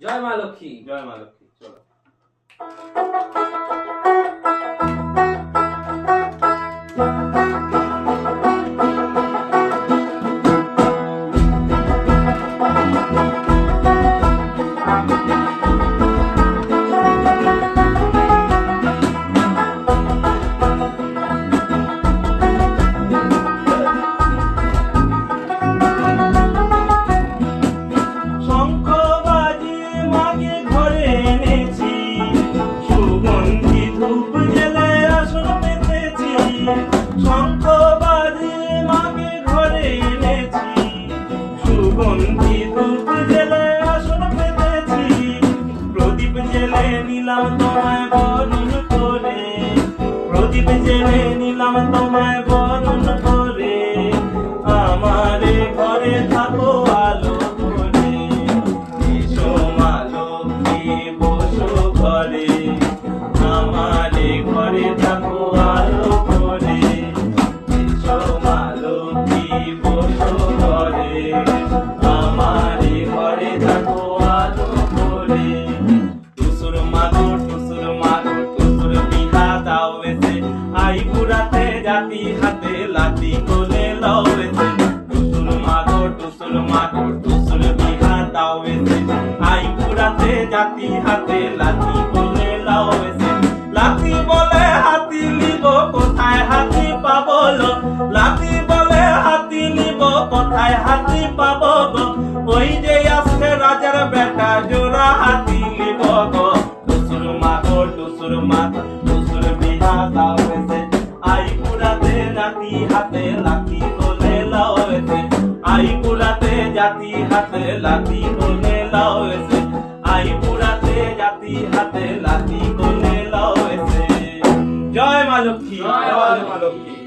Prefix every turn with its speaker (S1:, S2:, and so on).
S1: জয় মা লক্ষ্মী।
S2: জয় মা লক্ষ্মী। চলো। শঙ্খ বাজে মাকে ঘরে এনেছি, সুগন্ধি ধূপ জেলে আসন পেতেছি, প্রদীপ জেলে নিলাম তোমায় বরণ করে, প্রদীপ জেলে নিলাম তোমায় বরণ করে, আমারে ঘরে থাকো আলো করে, এসো মা লক্ষ্মী বসো ঘরে, আমারে ঘরে থাকো আলো করে, এসো মা লক্ষ্মী বসো ঘরে, আমারে ঘরে থাকো আলো করে। টুসুর মাগো টুসুর মাগো টুসুর বিহা দাও এসে, আই পুরাতে জাতি হাতে লাতি কোলে লাও এসে, টুসুর মাগো টুসুর মাগো টুসুর বিহা দাও এসে, আই পুরাতে জাতি হাতে লাতি কোলে লাও এসে। লাতি বলে হাতি নিব কোথায় হাতি পাবো লো, লাতি বলে হাতি নিব কোথায় হাতি পাবো গো, ওই যে আসছে রাজার বেটা জোড়া হাতি নিব গো। টুসুর মাগো টুসুর মাগো টুসুর বিহা দাও এসে, আই পুরাতে জাতি হাতে লাতি কোলে লাও এসে, আই পুরাতে জাতি হাতে লাতি কোলে লাও এসে, আই পুরাতে জাতি হাতে লাতি কোলে লাও এসে। জয় মা লক্ষ্মী।
S1: জয় মা লক্ষ্মী।